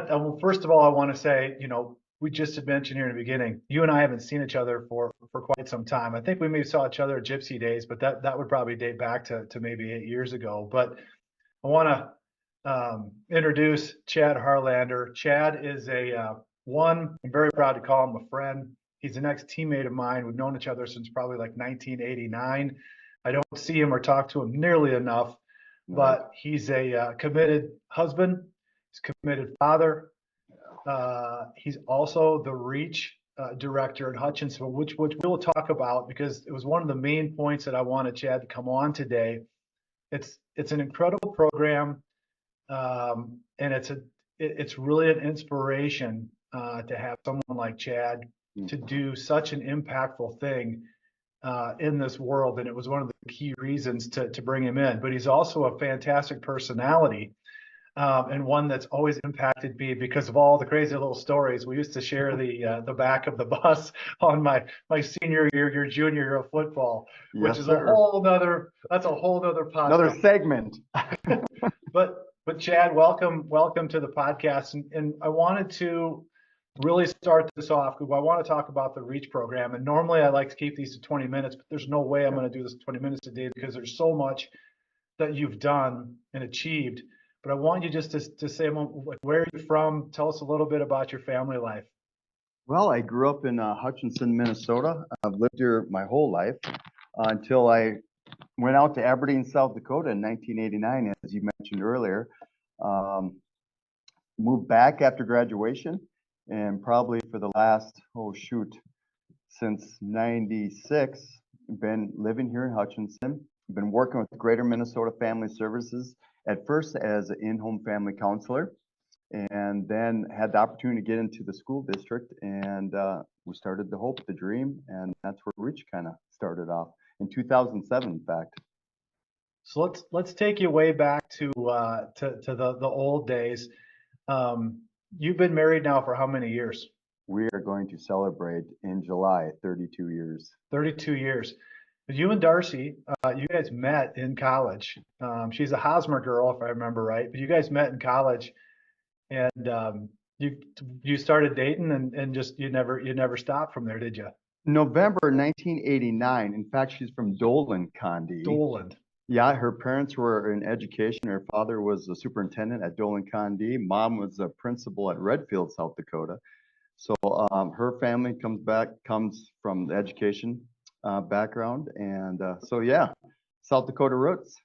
well, first of all, I want to say, we just had mentioned here in the beginning, you and I haven't seen each other for quite some time. I think we maybe saw each other at Gypsy Days, but that would probably date back to maybe 8 years ago. But I want to introduce Chad Harlander. Chad is I'm very proud to call him a friend. He's an ex-teammate of mine. We've known each other since probably like 1989. I don't see him or talk to him nearly enough, but he's a committed husband. He's a committed father. He's also the Reach director at Hutchinson, which we'll talk about because it was one of the main points that I wanted Chad to come on today. It's an incredible program, and it's really an inspiration to have someone like Chad to do such an impactful thing in this world, and it was one of the key reasons to bring him in. But he's also a fantastic personality. And one that's always impacted me because of all the crazy little stories. We used to share the back of the bus on my senior year, your junior year of football, which is a whole nother podcast. Another segment. But Chad, welcome to the podcast. And I wanted to really start this off because I want to talk about the REACH program. And normally I like to keep these to 20 minutes, but there's no way I'm going to do this 20 minutes a day because there's so much that you've done and achieved. But I want you just to say, like, where are you from? Tell us a little bit about your family life. Well, I grew up in Hutchinson, Minnesota. I've lived here my whole life until I went out to Aberdeen, South Dakota in 1989, as you mentioned earlier. Moved back after graduation, and probably for the last, since 96, been living here in Hutchinson. Been working with Greater Minnesota Family Services, at first as an in-home family counselor, and then had the opportunity to get into the school district, and we started the hope, the dream, and that's where Reach kind of started off in 2007, in fact. So let's take you way back to the old days. You've been married now for how many years? We are going to celebrate in July 32 years. 32 years. You and Darcy, you guys met in college. She's a Hosmer girl, if I remember right. But you guys met in college, and you started dating, and just you never stopped from there, did you? November 1989. In fact, she's from Dolan, Condi. Dolan. Yeah, her parents were in education. Her father was a superintendent at Dolan, Condi. Mom was a principal at Redfield, South Dakota. So her family comes from the education background, and South Dakota roots.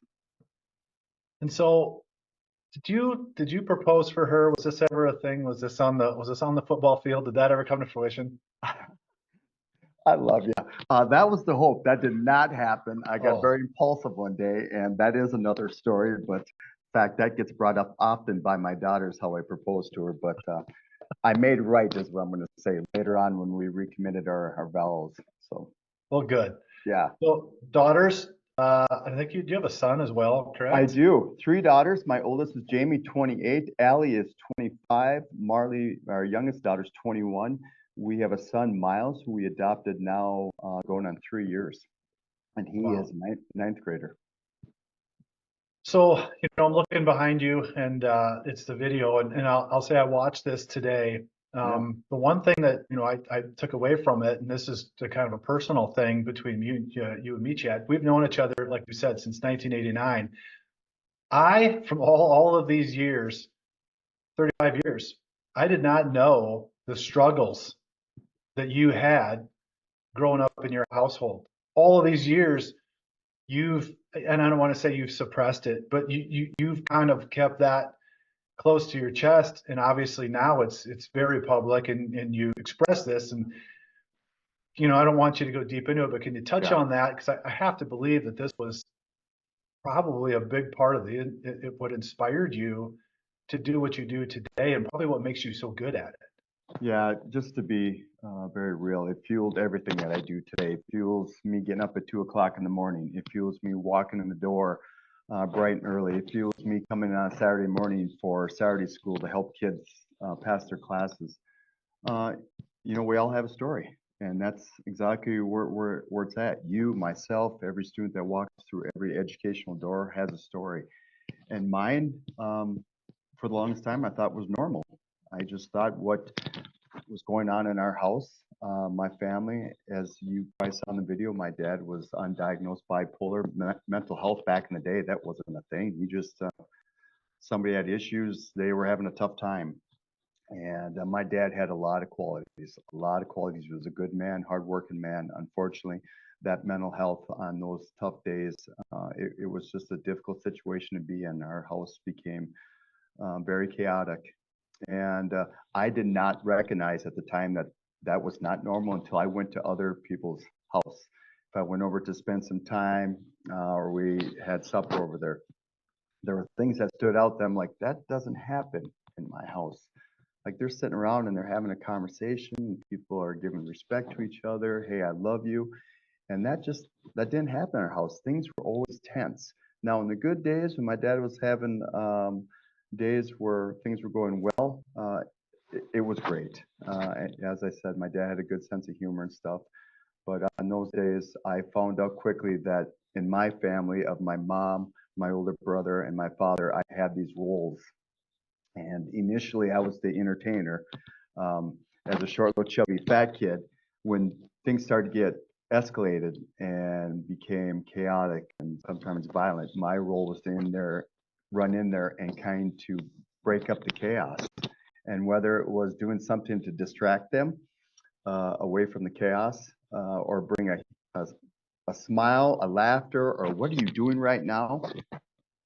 And so, did you propose for her? Was this ever a thing? Was this on the football field? Did that ever come to fruition? I love you. That was the hope. That did not happen. I got very impulsive one day, and that is another story. But in fact, that gets brought up often by my daughters, how I proposed to her. But I made right, is what I'm going to say, later on when we recommitted our vows. So. Well, good. Yeah. So daughters, I think you have a son as well, correct? I do. 3 daughters. My oldest is Jamie, 28. Allie is 25. Marley, our youngest daughter, is 21. We have a son, Miles, who we adopted now going on 3 years. And he is a ninth grader. So, I'm looking behind you, and it's the video, and I'll say I watched this today. The one thing that I took away from it, and this is the kind of a personal thing between you and me, Chad. We've known each other, like you said, since 1989. From all of these years, 35 years, I did not know the struggles that you had growing up in your household. All of these years, and I don't want to say you've suppressed it, but you've kind of kept that close to your chest, and obviously now it's very public, and you express this, and I don't want you to go deep into it, but can you touch on that? Because I have to believe that this was probably a big part of what inspired you to do what you do today, and probably what makes you so good at it. Yeah, just to be very real, it fueled everything that I do today. It fuels me getting up at 2 o'clock in the morning. It fuels me walking in the door bright and early. It fuels me coming on Saturday morning for Saturday school to help kids pass their classes. We all have a story, and that's exactly where it's at. You, myself, every student that walks through every educational door has a story. And mine, for the longest time, I thought was normal. I just thought what was going on in our house, my family, as you guys saw in the video, my dad was undiagnosed bipolar. Mental health back in the day, that wasn't a thing. You just, somebody had issues, they were having a tough time. And my dad had a lot of qualities, a lot of qualities. He was a good man, hardworking man. Unfortunately, that mental health on those tough days, it was just a difficult situation to be in. Our house became very chaotic. And I did not recognize at the time that that was not normal until I went to other people's house. If I went over to spend some time or we had supper over there were things that stood out. That I'm like, that doesn't happen in my house. Like they're sitting around and they're having a conversation. People are giving respect to each other. Hey, I love you. And that didn't happen in our house. Things were always tense. Now, in the good days when my dad was having days where things were going well, it was great. As I said, my dad had a good sense of humor and stuff. But on those days, I found out quickly that in my family, of my mom, my older brother, and my father, I had these roles. And initially, I was the entertainer. As a short, little, chubby, fat kid, when things started to get escalated and became chaotic and sometimes violent, my role was to run in there and kind to break up the chaos. And whether it was doing something to distract them away from the chaos or bring a smile, a laughter, or what are you doing right now?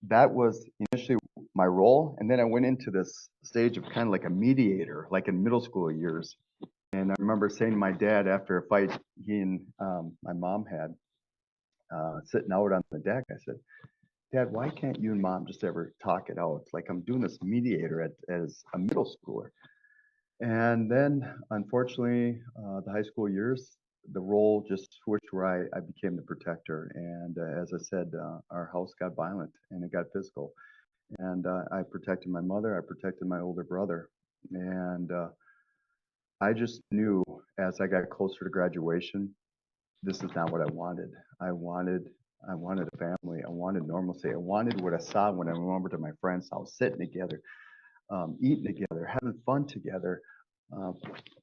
That was initially my role. And then I went into this stage of kind of like a mediator, like in middle school years. And I remember saying to my dad after a fight he and my mom had sitting out on the deck, I said, Dad, why can't you and Mom just ever talk it out? Like I'm doing this mediator as a middle schooler. And then, unfortunately, the high school years, the role just switched where I became the protector. And as I said, our house got violent and it got physical. And I protected my mother, I protected my older brother. And I just knew as I got closer to graduation, this is not what I wanted. I wanted a family. I wanted normalcy. I wanted what I saw when I went over to my friend's house, sitting together, eating together, having fun together.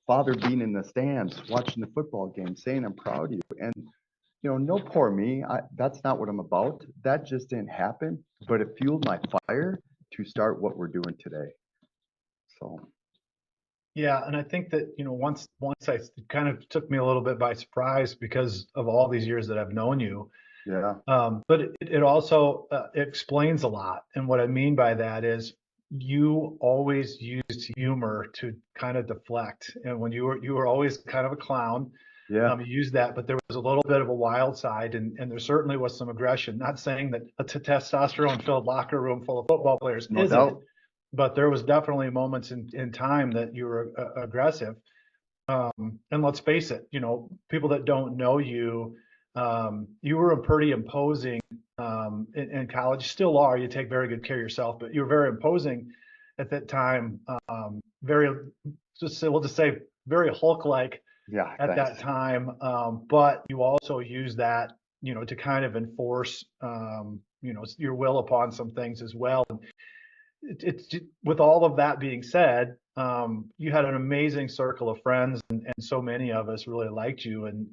Father being in the stands, watching the football game, saying I'm proud of you. And no poor me. That's not what I'm about. That just didn't happen. But it fueled my fire to start what we're doing today. So Yeah, and I think that, once it kind of took me a little bit by surprise because of all these years that I've known you. yeah, But it also explains a lot. And what I mean by that is you always used humor to kind of deflect. And when you were always kind of a clown, yeah, you used that, but there was a little bit of a wild side, and there certainly was some aggression. Not saying that a testosterone-filled locker room full of football players no isn't, doubt. but there was definitely moments in time that you were aggressive. And let's face it, people that don't know you, you were a pretty imposing in college, still are. You take very good care of yourself, but you were very imposing at that time. Very, we'll just say very Hulk-like Yeah, at thanks. that time. But you also use that, to kind of enforce, your will upon some things as well. And it's with all of that being said, you had an amazing circle of friends, and so many of us really liked you, and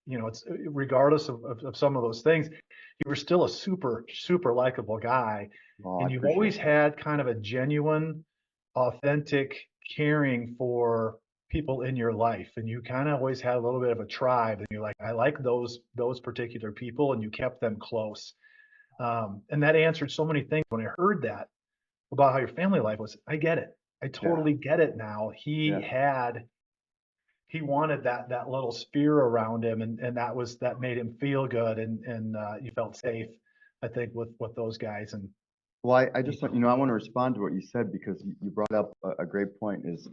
it's regardless of some of those things, you were still a super super likable guy, Oh, I and you've appreciate always that. had kind of a genuine, authentic caring for people in your life, and you kind of always had a little bit of a tribe, and you're like, I like those particular people, and you kept them close. And that answered so many things when I heard that about how your family life was. I get it. I Yeah, totally get it now. yeah. He wanted that little sphere around him, and that made him feel good, and you felt safe, I think, with those guys. And Well, I just want, I want to respond to what you said because you brought up a great point is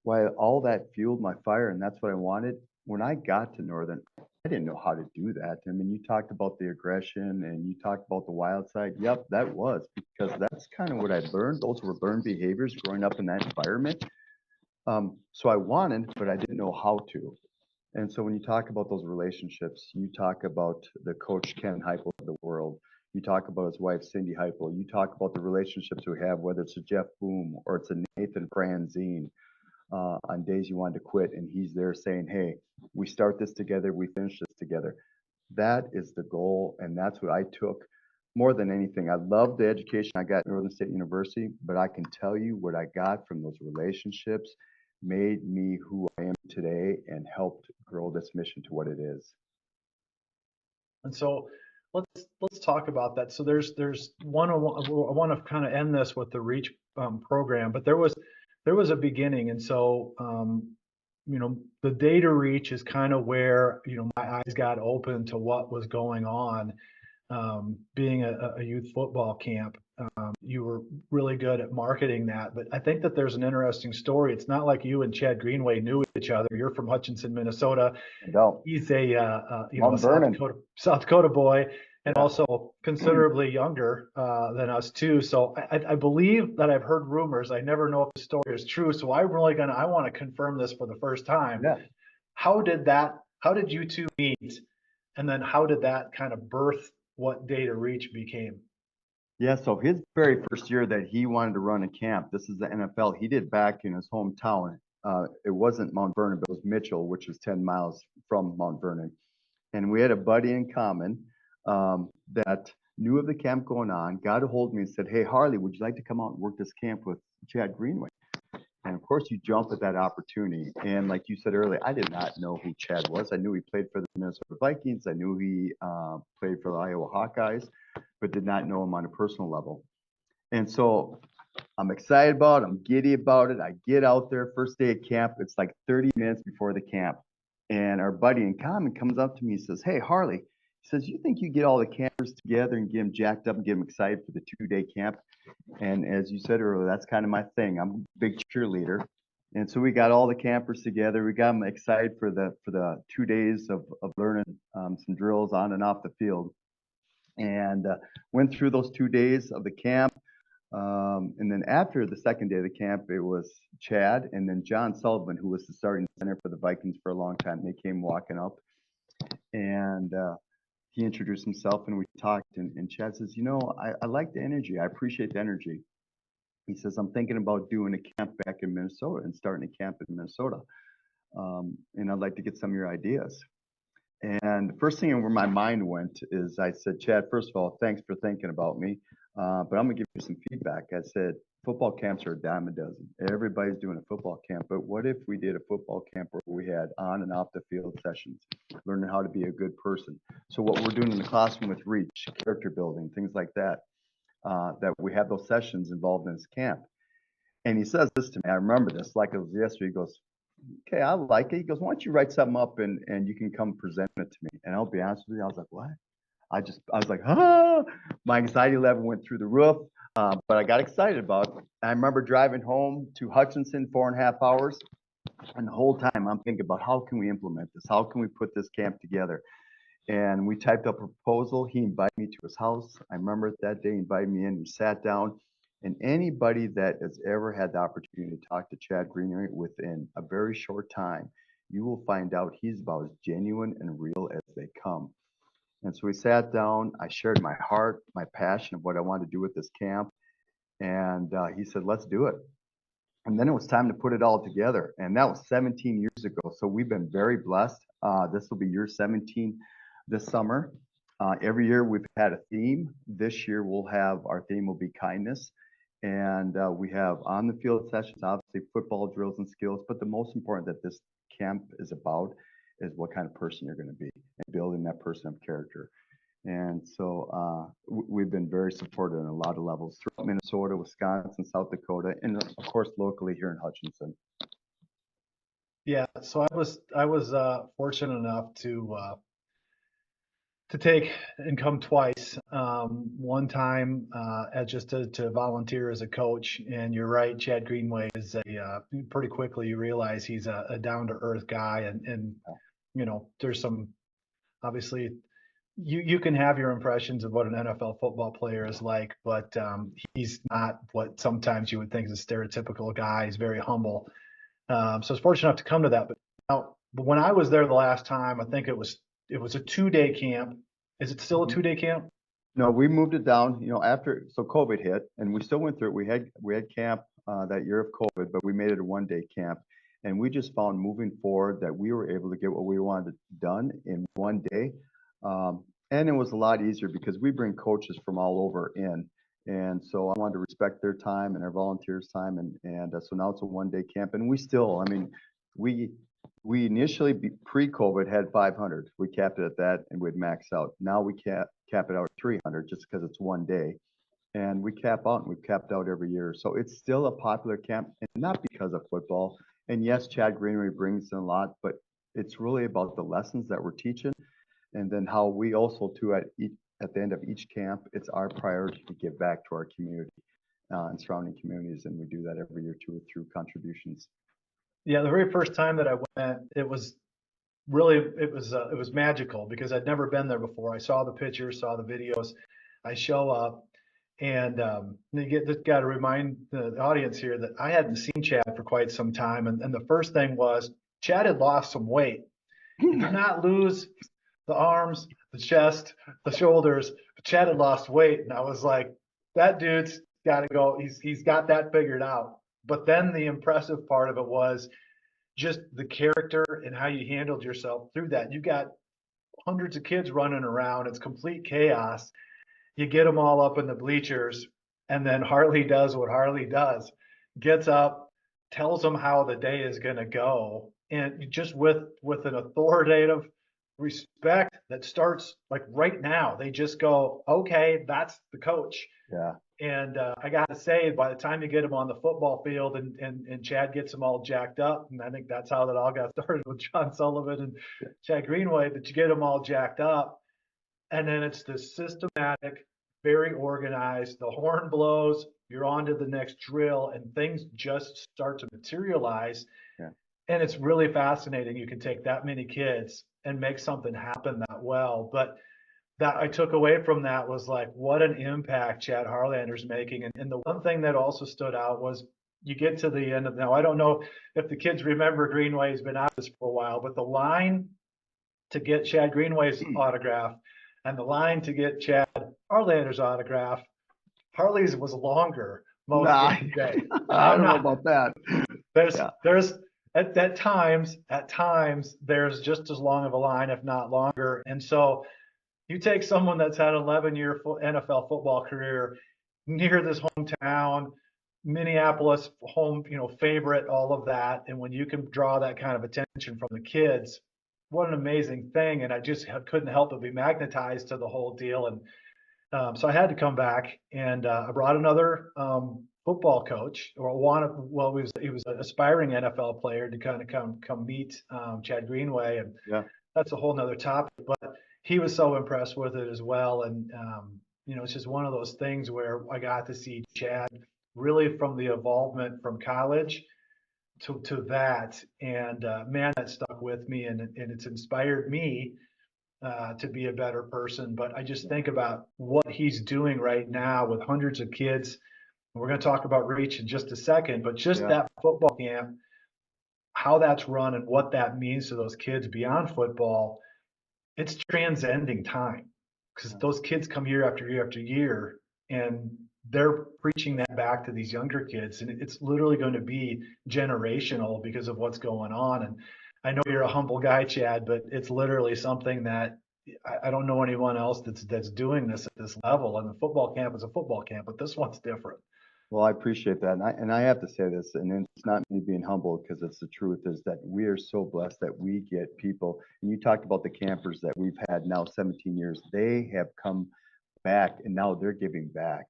why all that fueled my fire and that's what I wanted. When I got to Northern, I didn't know how to do that. I mean, you talked about the aggression and you talked about the wild side. Yep, that was because that's kind of what I learned. Those were learned behaviors growing up in that environment. So I wanted, but I didn't know how to. And so when you talk about those relationships, you talk about the Coach Ken Heupel of the world, You talk about his wife, Cindy Heupel. You talk about the relationships we have, whether it's a Jeff Boom or it's a Nathan Franzine on days you wanted to quit, and he's there saying, hey, we start this together, we finish this together. That is the goal, and that's what I took more than anything. I love the education I got at Northern State University, but I can tell you what I got from those relationships made me who I am today and helped grow this mission to what it is. And so let's talk about that. So there's one. I want to kind of end this with the Reach program, but there was a beginning, and so the data reach is kind of where my eyes got open to what was going on. Being a youth football camp, you were really good at marketing that. But I think that there's an interesting story. It's not like you and Chad Greenway knew each other. You're from Hutchinson, Minnesota. No. He's a Mount Vernon. South Dakota boy, and Yeah. also considerably younger than us too. So I believe that I've heard rumors. I never know if the story is true. So I want to confirm this for the first time. Yeah. How did you two meet? And then how did that kind of birth what Data Reach became? Yeah, so his very first year that he wanted to run a camp, this is the NFL, he did back in his hometown. It wasn't Mount Vernon, but it was Mitchell, which is 10 miles from Mount Vernon. And we had a buddy in common that knew of the camp going on, got a hold of me and said, hey, Harley, would you like to come out and work this camp with Chad Greenway? And of course, you jump at that opportunity. And like you said earlier, I did not know who Chad was. I knew he played for the Minnesota Vikings. I knew he played for the Iowa Hawkeyes, but did not know him on a personal level. And so I'm excited about it. I'm giddy about it. I get out there, first day of camp. It's like 30 minutes before the camp. And our buddy in common comes up to me and says, hey, Harley, he says, you think you get all the campers together and get them jacked up and get them excited for the 2-day camp? And as you said earlier, that's kind of my thing. I'm a big cheerleader. And so we got all the campers together. We got them excited for the 2 days of learning some drills on and off the field. And went through those 2 days of the camp. And then after the second day of the camp, it was Chad and then John Sullivan, who was the starting center for the Vikings for a long time. They came walking up, and he introduced himself, and we talked. And Chad says, I like the energy. I appreciate the energy. He says, I'm thinking about doing a camp back in Minnesota and starting a camp in Minnesota. And I'd like to get some of your ideas. And the first thing where my mind went is I said, Chad, first of all, thanks for thinking about me. But I'm going to give you some feedback. I said, football camps are a dime a dozen. Everybody's doing a football camp. But what if we did a football camp where we had on and off the field sessions, learning how to be a good person? So what we're doing in the classroom with Reach, character building, things like that, that we have those sessions involved in this camp. And he says this to me. I remember this like it was yesterday. He goes, okay, I like it. He goes, why don't you write something up and you can come present it to me? And I'll be honest with you, I was like, what? I was like, my anxiety level went through the roof, but I got excited about it. I remember driving home to Hutchinson 4.5 hours, and the whole time I'm thinking about how can we implement this? How can we put this camp together? And we typed up a proposal. He invited me to his house. I remember that day he invited me in. We sat down. And anybody that has ever had the opportunity to talk to Chad Greenway within a very short time, you will find out he's about as genuine and real as they come. And so we sat down. I shared my heart, my passion of what I wanted to do with this camp. And he said, let's do it. And then it was time to put it all together. And that was 17 years ago. So we've been very blessed. This will be year 17 this summer. Every year we've had a theme. This year our theme will be kindness. And we have on the field sessions, obviously football drills and skills, but the most important that this camp is about is what kind of person you're going to be and building that person of character. And so we've been very supportive on a lot of levels throughout Minnesota, Wisconsin, South Dakota, and of course locally here in Hutchinson. Yeah, so I was fortunate enough to take and come twice. One time just to volunteer as a coach, and you're right, Chad Greenway is pretty quickly you realize he's a down to earth guy, and there's some obviously you can have your impressions of what an NFL football player is like, but he's not what sometimes you would think is a stereotypical guy. He's very humble. So I was fortunate enough to come to that. But when I was there the last time, I think it was a 2-day camp. Is it still a 2-day camp? No, we moved it down, after, so COVID hit and we still went through it. We had camp that year of COVID, but we made it a 1-day camp. And we just found moving forward that we were able to get what we wanted done in 1 day. And it was a lot easier because we bring coaches from all over in. And so I wanted to respect their time and our volunteers' time. And so now it's a 1-day camp. And we still, I mean, we we initially pre-COVID had 500. We capped it at that and we'd max out. Now we cap it out at 300 just because it's 1 day. And we cap out and we've capped out every year. So it's still a popular camp and not because of football. And yes, Chad Greenway brings in a lot, but it's really about the lessons that we're teaching and then how we also too at the end of each camp, it's our priority to give back to our community and surrounding communities. And we do that every year too through contributions. Yeah, the very first time that I went, it was really it was magical because I'd never been there before. I saw the pictures, saw the videos. I show up, and you just got to remind the audience here that I hadn't seen Chad for quite some time, and the first thing was Chad had lost some weight. He did not lose the arms, the chest, the shoulders, but Chad had lost weight, and I was like, that dude's got to go. He's got that figured out. But then the impressive part of it was just the character and how you handled yourself through that. You got hundreds of kids running around. It's complete chaos. You get them all up in the bleachers, and then Harley does what Harley does, gets up, tells them how the day is going to go, and just with an authoritative respect that starts like right now. They just go, okay, that's the coach. Yeah. And I got to say, by the time you get them on the football field and Chad gets them all jacked up, and I think that's how that all got started with John Sullivan and Chad Greenway, but you get them all jacked up, and then it's this systematic, very organized. The horn blows, you're on to the next drill, and things just start to materialize. Yeah. And it's really fascinating. You can take that many kids and make something happen that well. But that I took away from that was like, what an impact Chad Harlander's making. And the one thing that also stood out was you get to the end of now, I don't know if the kids remember Greenway's been out this for a while, but the line to get Chad Greenway's autograph and the line to get Chad Harlander's autograph, Harley's was longer most of the day. I don't know about that. There's at times there's just as long of a line, if not longer. And so you take someone that's had an 11-year NFL football career near this hometown, Minneapolis home, favorite, all of that. And when you can draw that kind of attention from the kids, what an amazing thing. And I just couldn't help but be magnetized to the whole deal. And so I had to come back and I brought another football coach or he was an aspiring NFL player to kind of come meet Chad Greenway. And that's a whole nother topic, but he was so impressed with it as well. And, it's just one of those things where I got to see Chad really from the involvement from college to that. And man, that stuck with me and it's inspired me to be a better person. But I just think about what he's doing right now with hundreds of kids. We're going to talk about reach in just a second, but just that football camp, how that's run and what that means to those kids beyond football. It's transcending time because those kids come year after year after year and they're preaching that back to these younger kids. And it's literally going to be generational because of what's going on. And I know you're a humble guy, Chad, but it's literally something that I don't know anyone else that's doing this at this level. And the football camp is a football camp, but this one's different. Well, I appreciate that. And I have to say this, and it's not me being humble because it's the truth, is that we are so blessed that we get people. And you talked about the campers that we've had now 17 years. They have come back and now they're giving back.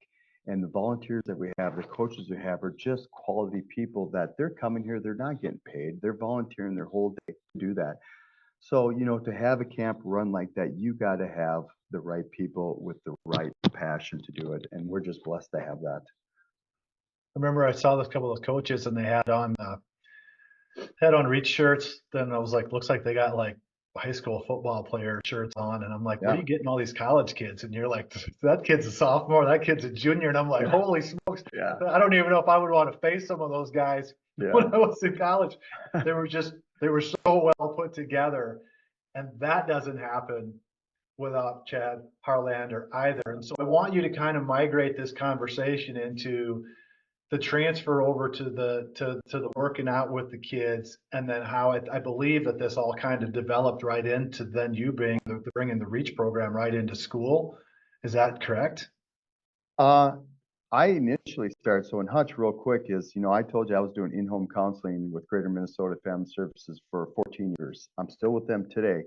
And the volunteers that we have, the coaches we have are just quality people that they're coming here. They're not getting paid. They're volunteering their whole day to do that. So, to have a camp run like that, you got to have the right people with the right passion to do it. And we're just blessed to have that. I remember I saw this couple of coaches and they had on reach shirts. Then I was like, looks like they got like high school football player shirts on. And I'm like, where are you getting all these college kids? And you're like, that kid's a sophomore, that kid's a junior. And I'm like, holy smokes. I don't even know if I would want to face some of those guys when I was in college. They were so well put together. And that doesn't happen without Chad Harlander either. And so I want you to kind of migrate this conversation into the transfer over to the working out with the kids, and then how I believe that this all kind of developed right into then you bringing the Reach program right into school. Is that correct? Uh, I initially started, so in Hutch, real quick, is, I told you I was doing in-home counseling with Greater Minnesota Family Services for 14 years. I'm still with them today.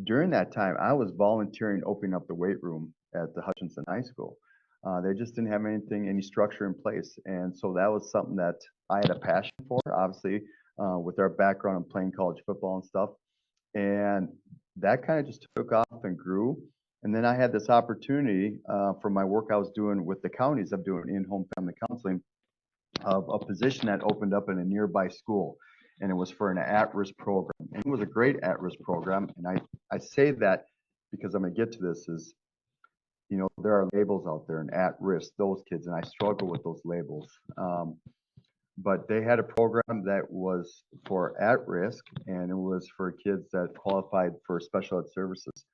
During that time, I was volunteering opening up the weight room at the Hutchinson High School. They just didn't have any structure in place. And so that was something that I had a passion for, obviously, with our background in playing college football and stuff. And that kind of just took off and grew. And then I had this opportunity from my work I was doing with the counties. I'm doing in-home family counseling, of a position that opened up in a nearby school. And it was for an at-risk program. And it was a great at-risk program. And I say that because I'm going to get to this is, there are labels out there, and at-risk, those kids, and I struggle with those labels. But they had a program that was for at-risk, and it was for kids that qualified for special ed services.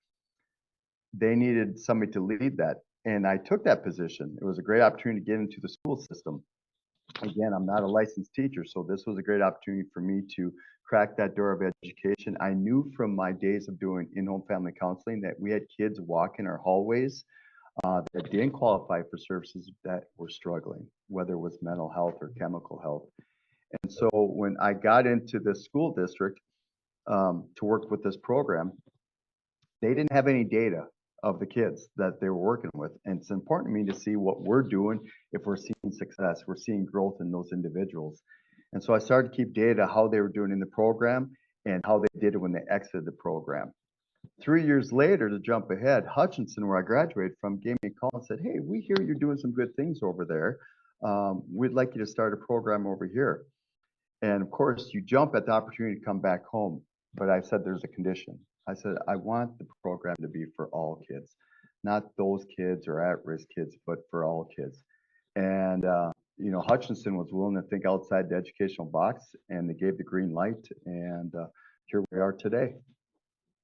They needed somebody to lead that, and I took that position. It was a great opportunity to get into the school system. Again, I'm not a licensed teacher, so this was a great opportunity for me to crack that door of education. I knew from my days of doing in-home family counseling that we had kids walk in our hallways that didn't qualify for services that were struggling, whether it was mental health or chemical health. And so when I got into the school district to work with this program, they didn't have any data of the kids that they were working with. And it's important to me to see what we're doing. If we're seeing success, we're seeing growth in those individuals. And so I started to keep data how they were doing in the program and how they did it when they exited the program. 3 years later, to jump ahead, Hutchinson, where I graduated from, gave me a call and said, "Hey, we hear you're doing some good things over there. We'd like you to start a program over here." And of course, you jump at the opportunity to come back home. But I said, there's a condition. I said, I want the program to be for all kids, not those kids or at-risk kids, but for all kids. And, Hutchinson was willing to think outside the educational box, and they gave the green light. And here we are today.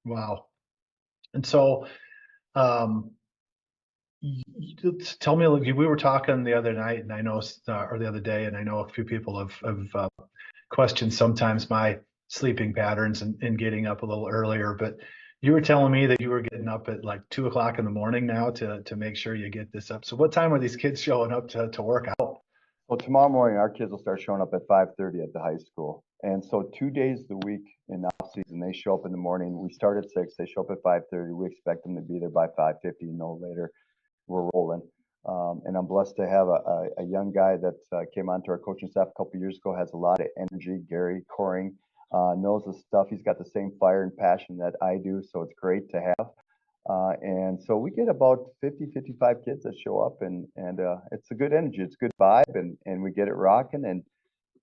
Wow. And so, tell me, we were talking the other night, and I know, or the other day, and I know a few people have questioned sometimes my sleeping patterns and getting up a little earlier. But you were telling me that you were getting up at like 2 o'clock in the morning now to make sure you get this up. So what time are these kids showing up to work out? Well, tomorrow morning, our kids will start showing up at 5:30 at the high school. And so 2 days a week in the off season, they show up in the morning. We start at 6, they show up at 5:30. We expect them to be there by 5:50, no later. We're rolling. And I'm blessed to have a young guy that came onto our coaching staff a couple of years ago, has a lot of energy. Gary Coring knows the stuff. He's got the same fire and passion that I do, so it's great to have. And so we get about 50, 55 kids that show up, and it's a good energy. It's a good vibe, and we get it rocking.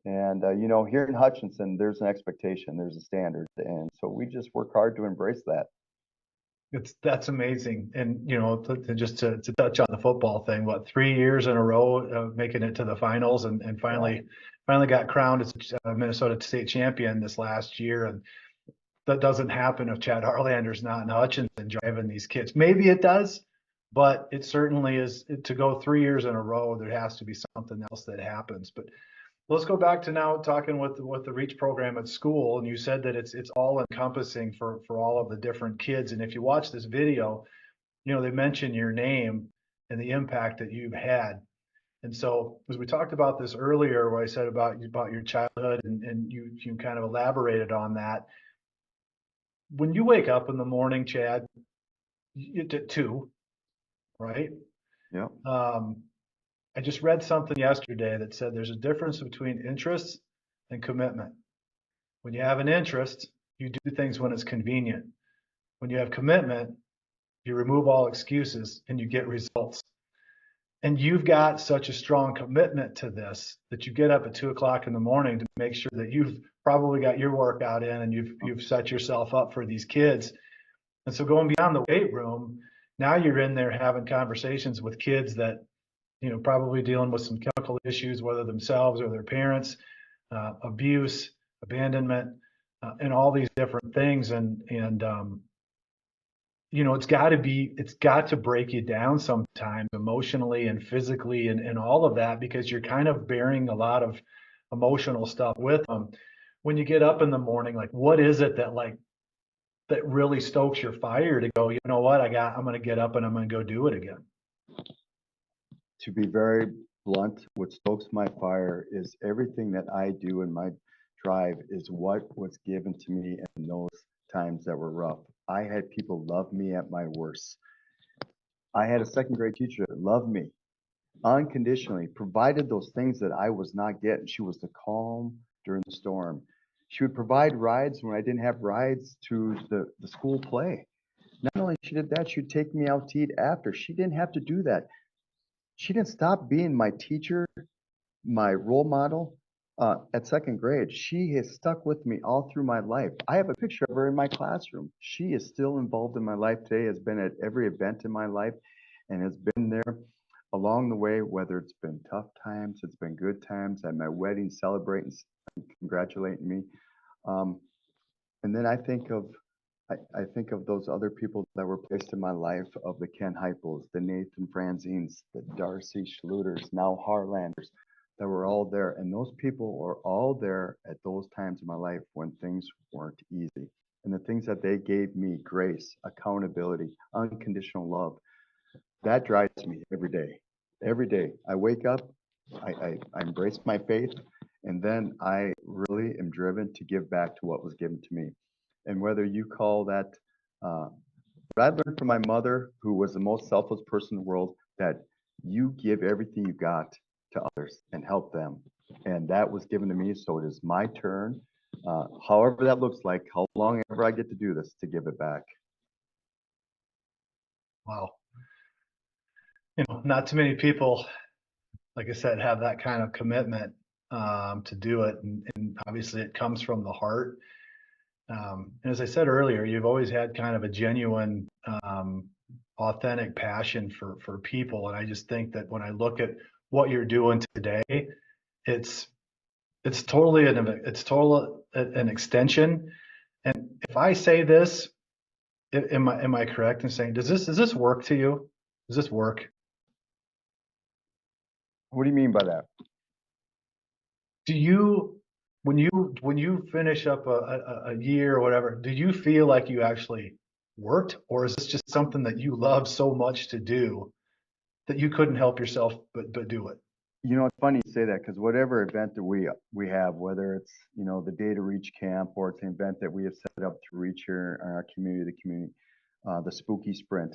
And here in Hutchinson, there's an expectation, there's a standard. And so we just work hard to embrace that. That's amazing. And, just to touch on the football thing, 3 years in a row making it to the finals, and finally got crowned as a Minnesota state champion this last year. And that doesn't happen if Chad Harlander's not in Hutchinson driving these kids. Maybe it does, but it certainly is. To go 3 years in a row, there has to be something else that happens. But let's go back to now talking with the Reach program at school. And you said that it's all encompassing for all of the different kids. And if you watch this video, they mention your name and the impact that you've had. And so, as we talked about this earlier, where I said about your childhood, and you kind of elaborated on that. When you wake up in the morning, Chad, you did two, right? Yeah. I just read something yesterday that said there's a difference between interest and commitment. When you have an interest, you do things when it's convenient. When you have commitment, you remove all excuses and you get results. And you've got such a strong commitment to this that you get up at 2 o'clock in the morning to make sure that you've probably got your workout in, and you've set yourself up for these kids. And so going beyond the weight room, now you're in there having conversations with kids that, probably dealing with some chemical issues, whether themselves or their parents, abuse, abandonment, and all these different things. And it's got to break you down sometimes emotionally and physically and all of that, because you're kind of bearing a lot of emotional stuff with them. When you get up in the morning, like what is it that really stokes your fire to go, you know what, I'm going to get up and I'm going to go do it again? To be very blunt, what stokes my fire is everything that I do in my drive is what was given to me in those times that were rough. I had people love me at my worst. I had a second grade teacher that loved me unconditionally, provided those things that I was not getting. She was the calm during the storm. She would provide rides when I didn't have rides to the school play. Not only she did that, she'd take me out to eat after. She didn't have to do that. She didn't stop being my teacher, my role model at second grade. She has stuck with me all through my life. I have a picture of her in my classroom. She is still involved in my life today, has been at every event in my life, and has been there along the way, whether it's been tough times, it's been good times, at my wedding, celebrating, congratulating me. Um, and then I think of those other people that were placed in my life, of the Ken Heipels, the Nathan Franzines, the Darcy Schluters, now Harlanders, that were all there. And those people were all there at those times in my life when things weren't easy. And the things that they gave me, grace, accountability, unconditional love, that drives me every day. Every day I wake up, I embrace my faith, and then I really am driven to give back to what was given to me. And whether you call that, what I learned from my mother, who was the most selfless person in the world, that you give everything you got to others and help them. And that was given to me, so it is my turn, however that looks like, how long ever I get to do this, to give it back. Wow. Not too many people, like I said, have that kind of commitment to do it. And obviously it comes from the heart. And as I said earlier, you've always had kind of a genuine, authentic passion for people. And I just think that when I look at what you're doing today, it's it's totally an extension. And if I say this, am I correct in saying, does this work to you? Does this work? What do you mean by that? Do you when you finish up a year or whatever, do you feel like you actually worked, or is this just something that you love so much to do that you couldn't help yourself but do it? You know, it's funny you say that, because whatever event that we have, whether it's the Day to Reach camp, or it's an event that we have set up to reach here in our community, the Spooky Sprint,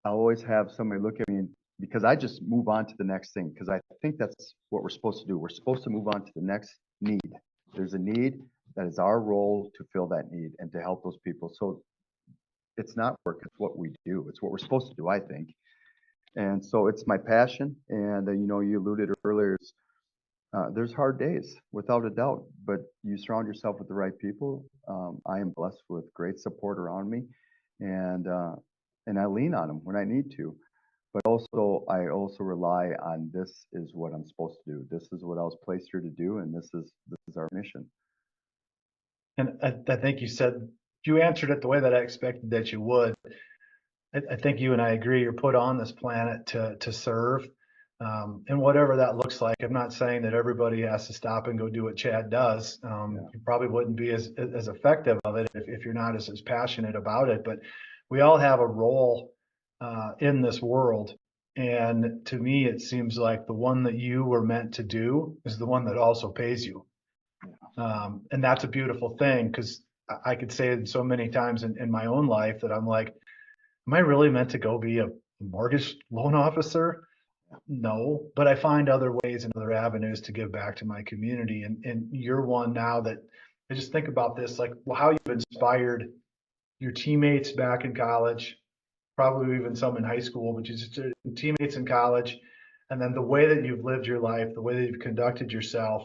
I always have somebody look at me, because I just move on to the next thing, because I think that's what we're supposed to do. We're supposed to move on to the next need. There's a need, that is our role to fill that need and to help those people. So it's not work, it's what we do. It's what we're supposed to do, I think. And so it's my passion. And you alluded earlier, there's hard days, without a doubt, but you surround yourself with the right people. I am blessed with great support around me, and I lean on them when I need to. But I also rely on, this is what I'm supposed to do. This is what I was placed here to do, and this is our mission. And I think you answered it the way that I expected that you would. I think you and I agree. You're put on this planet to serve, and whatever that looks like. I'm not saying that everybody has to stop and go do what Chad does. Yeah. You probably wouldn't be as effective of it if you're not as passionate about it. But we all have a role in this world, and to me, it seems like the one that you were meant to do is the one that also pays you. And that's a beautiful thing, because I could say it so many times in my own life that I'm like, am I really meant to go be a mortgage loan officer? No, but I find other ways and other avenues to give back to my community. And you're one now that I just think about this, like, well, how you've inspired your teammates back in college, probably even some in high school, but just teammates in college. And then the way that you've lived your life, the way that you've conducted yourself,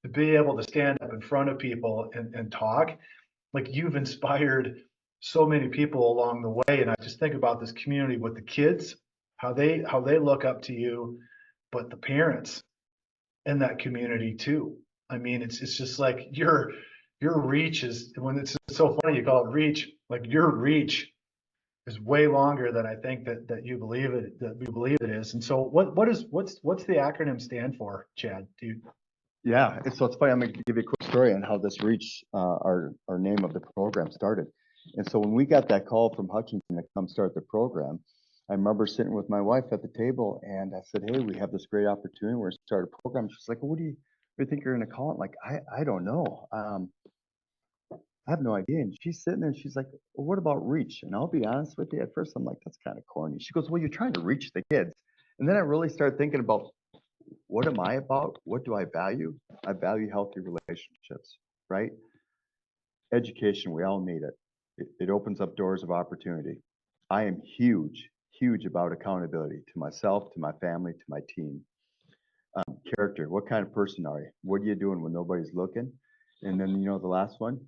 to be able to stand up in front of people and talk, like you've inspired so many people along the way. And I just think about this community with the kids, how they look up to you, but the parents in that community too. I mean, it's just like your reach is, when it's so funny you call it reach, like your reach is way longer than I think that you believe it is. And so what's the acronym stand for, Chad? Do you? Yeah, so it's funny. I'm going to give you a quick story on how this reached our name of the program started. And so when we got that call from Hutchinson to come start the program, I remember sitting with my wife at the table and I said, "Hey, we have this great opportunity. We're going to start a program." She's like, "Well, what do you think you're going to call it?" Like, I don't know. I have no idea. And she's sitting there and she's like, "Well, what about reach?" And I'll be honest with you, at first I'm like, that's kind of corny. She goes, "Well, you're trying to reach the kids." And then I really started thinking about, what am I about? What do I value? I value healthy relationships, right? Education, we all need it. It opens up doors of opportunity. I am huge about accountability to myself, to my family, to my team. Character, what kind of person are you? What are you doing when nobody's looking? And then, the last one,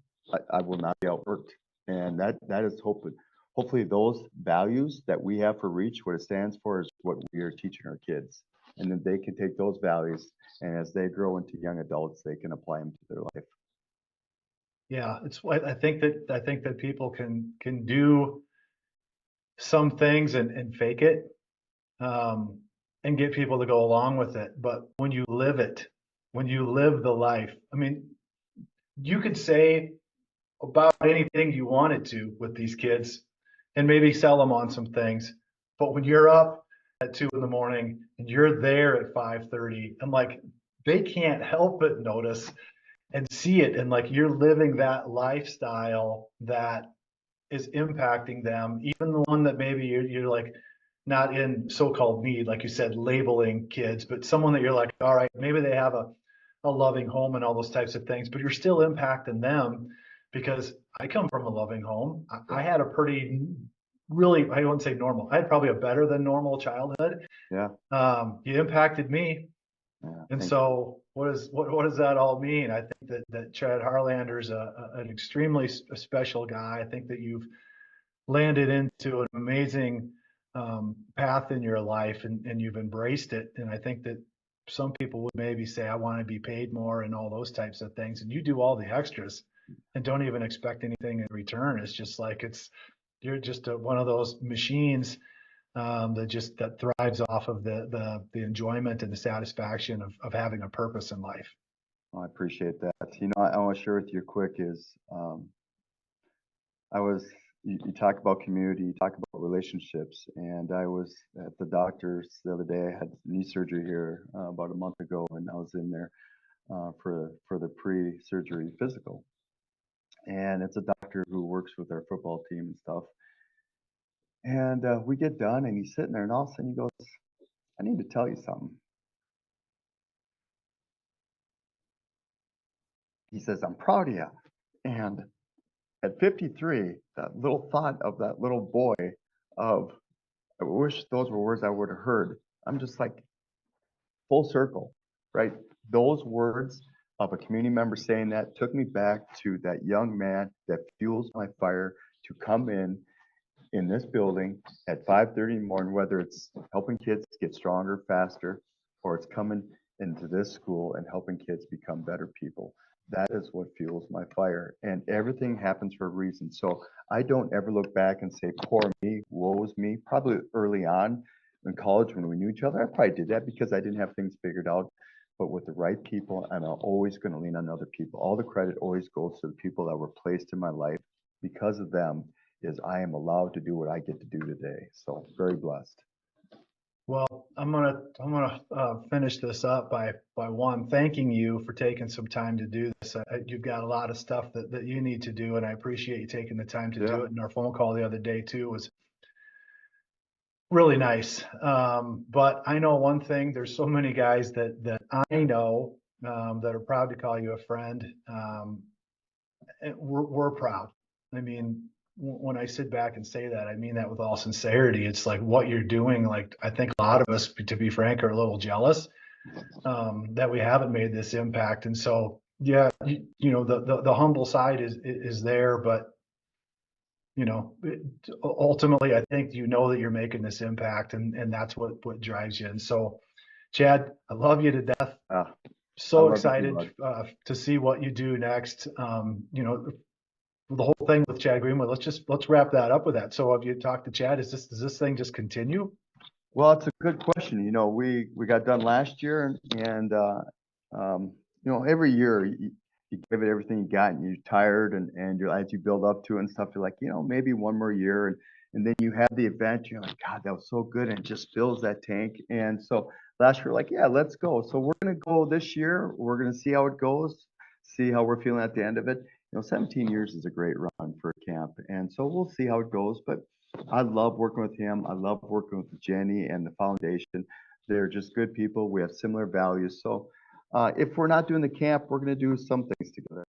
I will not be outworked. And that is hopefully those values that we have for Reach, what it stands for is what we are teaching our kids. And then they can take those values, and as they grow into young adults, they can apply them to their life. Yeah, I think that people can do some things and fake it, um, and get people to go along with it. But when you live it, when you live the life, I mean, you could say about anything you wanted to with these kids and maybe sell them on some things. But when you're up at 2 in the morning and you're there at 5:30, and like they can't help but notice and see it, and like you're living that lifestyle that is impacting them, even the one that maybe you're like not in so-called need, like you said, labeling kids, but someone that you're like, all right, maybe they have a loving home and all those types of things, but you're still impacting them because I come from a loving home. I had a pretty really, I wouldn't say normal. I had probably a better than normal childhood. Yeah. You impacted me. Yeah. And so what does that all mean? I think that Chad Harlander is an extremely special guy. I think that you've landed into an amazing path in your life, and you've embraced it. And I think that some people would maybe say, I want to be paid more and all those types of things. And you do all the extras and don't even expect anything in return. It's just like you're just one of those machines that thrives off of the enjoyment and the satisfaction of having a purpose in life. I appreciate that. I want to share with you quick is I was, you talk about community, you talk about relationships, and I was at the doctor's the other day. I had knee surgery here about a month ago, and I was in there for the pre-surgery physical. And it's a doctor who works with our football team and stuff. And we get done, and he's sitting there, and all of a sudden he goes, "I need to tell you something." He says, "I'm proud of you." And at 53, that little thought of that little boy of, I wish those were words I would have heard. I'm just like, full circle, right? Those words of a community member saying that took me back to that young man that fuels my fire to come in this building at 5:30 in the morning, whether it's helping kids get stronger, faster, or it's coming into this school and helping kids become better people. That is what fuels my fire. And everything happens for a reason. So I don't ever look back and say, poor me, woe is me. Probably early on in college when we knew each other, I probably did that because I didn't have things figured out. But with the right people, I'm always going to lean on other people. All the credit always goes to the people that were placed in my life. Because of them, is I am allowed to do what I get to do today. So very blessed. Well, I'm gonna finish this up by one thanking you for taking some time to do this. You've got a lot of stuff that you need to do, and I appreciate you taking the time to do it. And our phone call the other day too was really nice. But I know one thing: there's so many guys that I know that are proud to call you a friend. And we're proud. I mean, when I sit back and say that, I mean that with all sincerity. It's like what you're doing. Like I think a lot of us, to be frank, are a little jealous that we haven't made this impact. And so, yeah, the humble side is there, but ultimately, I think that you're making this impact, and that's what drives you. And so, Chad, I love you to death. I So love you too, excited bud. to see what you do next. the whole thing with Chad Greenway, let's wrap that up with that. So have you talked to Chad? Does this thing just continue? Well, it's a good question. We got done last year, and every year you give it everything you got, and you're tired, and you're as you build up to it and stuff, you're like, maybe one more year, and then you have the event, you're like, God, that was so good, and it just fills that tank. And so last year, like, yeah, let's go. So we're gonna go this year. We're gonna see how it goes, see how we're feeling at the end of it. 17 years is a great run for a camp, and so we'll see how it goes. But I love working with him. I love working with Jenny and the foundation. They're just good people. We have similar values. So if we're not doing the camp, we're going to do some things together.